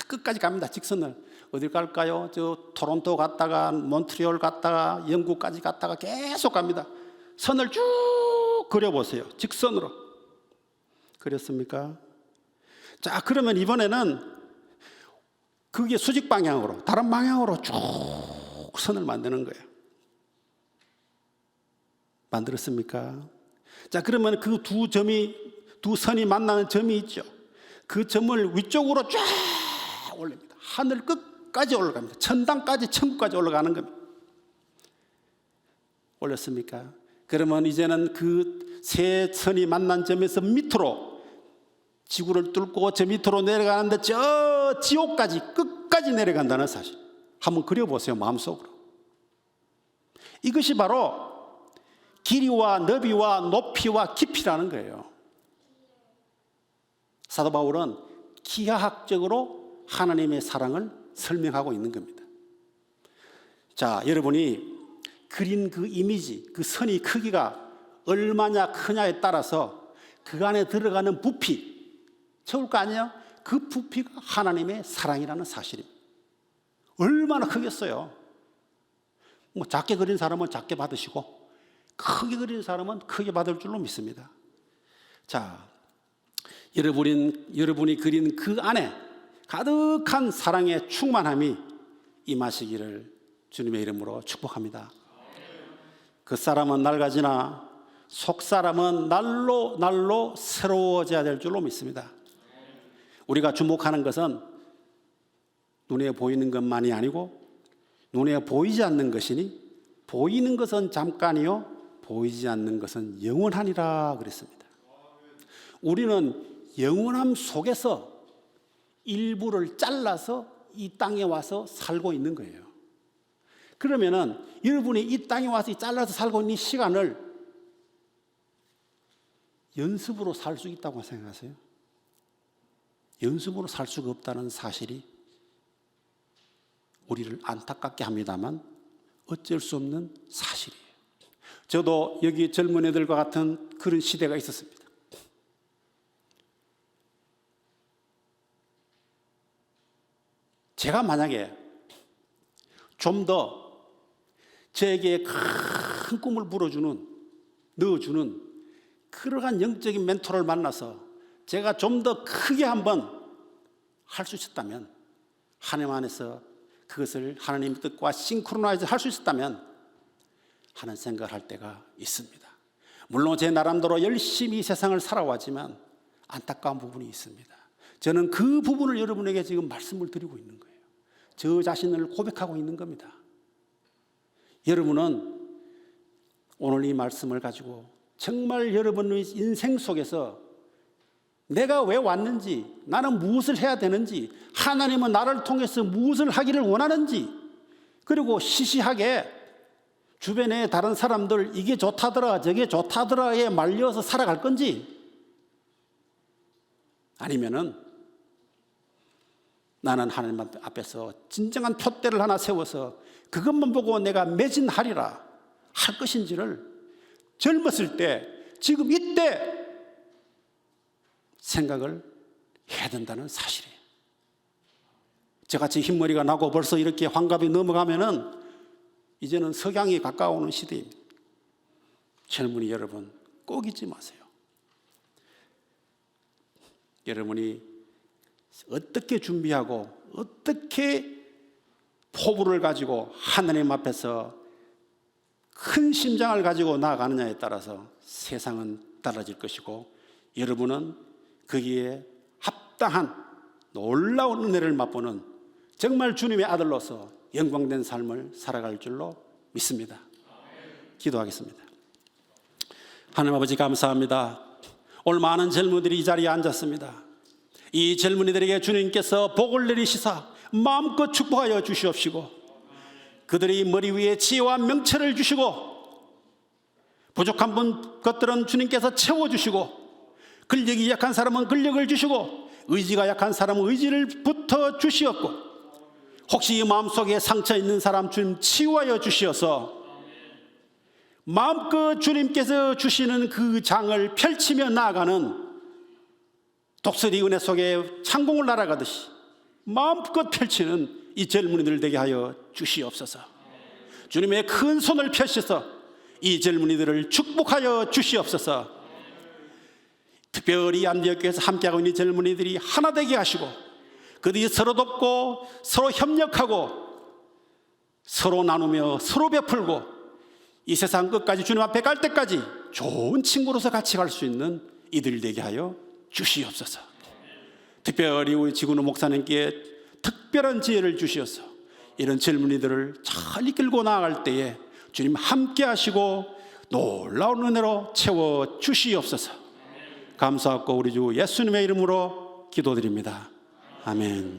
끝까지 갑니다. 직선을. 어딜 갈까요? 저 토론토 갔다가 몬트리올 갔다가 영국까지 갔다가 계속 갑니다. 선을 쭉 그려보세요. 직선으로. 그렸습니까? 자, 그러면 이번에는 그게 수직 방향으로, 다른 방향으로 쭉 선을 만드는 거예요. 만들었습니까? 자, 그러면 그 두 선이 만나는 점이 있죠. 그 점을 위쪽으로 쫙 올립니다. 하늘 끝까지 올라갑니다. 천당까지, 천국까지 올라가는 겁니다. 올렸습니까? 그러면 이제는 그 세 선이 만난 점에서 밑으로 지구를 뚫고 저 밑으로 내려가는데 저 지옥까지 끝까지 내려간다는 사실. 한번 그려보세요, 마음속으로. 이것이 바로 길이와 너비와 높이와 깊이라는 거예요. 사도 바울은 기하학적으로 하나님의 사랑을 설명하고 있는 겁니다. 자, 여러분이 그린 그 이미지, 그 선의 크기가 얼마나 크냐에 따라서 그 안에 들어가는 부피, 채울 거 아니에요? 그 부피가 하나님의 사랑이라는 사실입니다. 얼마나 크겠어요? 뭐 작게 그린 사람은 작게 받으시고 크게 그린 사람은 크게 받을 줄로 믿습니다. 자, 여러분이 그린 그 안에 가득한 사랑의 충만함이 임하시기를 주님의 이름으로 축복합니다. 그 사람은 낡아지나 속사람은 날로 날로 새로워져야 될 줄로 믿습니다. 우리가 주목하는 것은 눈에 보이는 것만이 아니고 눈에 보이지 않는 것이니 보이는 것은 잠깐이요 보이지 않는 것은 영원하니라 그랬습니다. 우리는 영원함 속에서 일부를 잘라서 이 땅에 와서 살고 있는 거예요. 그러면은 여러분이 이 땅에 와서 잘라서 살고 있는 시간을 연습으로 살 수 있다고 생각하세요? 연습으로 살 수가 없다는 사실이 우리를 안타깝게 합니다만 어쩔 수 없는 사실이에요. 저도 여기 젊은 애들과 같은 그런 시대가 있었습니다. 제가 만약에 좀 더 저에게 큰 꿈을 넣어주는 그러한 영적인 멘토를 만나서 제가 좀 더 크게 한번 할 수 있었다면, 하나님 안에서 그것을 하나님의 뜻과 싱크로나이즈 할 수 있었다면 하는 생각을 할 때가 있습니다. 물론 제 나름대로 열심히 세상을 살아왔지만 안타까운 부분이 있습니다. 저는 그 부분을 여러분에게 지금 말씀을 드리고 있는 거예요. 저 자신을 고백하고 있는 겁니다. 여러분은 오늘 이 말씀을 가지고 정말 여러분의 인생 속에서 내가 왜 왔는지, 나는 무엇을 해야 되는지, 하나님은 나를 통해서 무엇을 하기를 원하는지, 그리고 시시하게 주변에 다른 사람들 이게 좋다더라 저게 좋다더라에 말려서 살아갈 건지, 아니면은 나는 하나님 앞에서 진정한 푯대를 하나 세워서 그것만 보고 내가 매진하리라 할 것인지를 젊었을 때, 지금 이때 생각을 해야 된다는 사실이에요. 저같이 흰머리가 나고 벌써 이렇게 환갑이 넘어가면은 이제는 석양이 가까워오는 시대입니다. 젊은이 여러분 꼭 잊지 마세요. 여러분이 어떻게 준비하고 어떻게 포부를 가지고 하나님 앞에서 큰 심장을 가지고 나아가느냐에 따라서 세상은 달라질 것이고 여러분은 거기에 합당한 놀라운 은혜를 맛보는 정말 주님의 아들로서 영광된 삶을 살아갈 줄로 믿습니다. 기도하겠습니다. 하나님 아버지 감사합니다. 오늘 많은 젊은이들이 이 자리에 앉았습니다. 이 젊은이들에게 주님께서 복을 내리시사 마음껏 축복하여 주시옵시고 그들의 머리 위에 지혜와 명철을 주시고 부족한 것들은 주님께서 채워주시고 근력이 약한 사람은 근력을 주시고 의지가 약한 사람은 의지를 붙어 주시었고 혹시 이 마음속에 상처 있는 사람 주님 치유하여 주시어서 마음껏 주님께서 주시는 그 장을 펼치며 나아가는 독수리 은혜 속에 창공을 날아가듯이 마음껏 펼치는 이 젊은이들 되게 하여 주시옵소서. 주님의 큰 손을 펴셔서 이 젊은이들을 축복하여 주시옵소서. 특별히 안디옥교회에서 함께하고 있는 젊은이들이 하나 되게 하시고 그들이 서로 돕고 서로 협력하고 서로 나누며 서로 베풀고 이 세상 끝까지 주님 앞에 갈 때까지 좋은 친구로서 같이 갈 수 있는 이들 되게 하여 주시옵소서. 특별히 우리 지구노 목사님께 특별한 지혜를 주시어서 이런 젊은이들을 잘 이끌고 나아갈 때에 주님 함께 하시고 놀라운 은혜로 채워 주시옵소서. 감사하고 우리 주 예수님의 이름으로 기도드립니다. 아멘.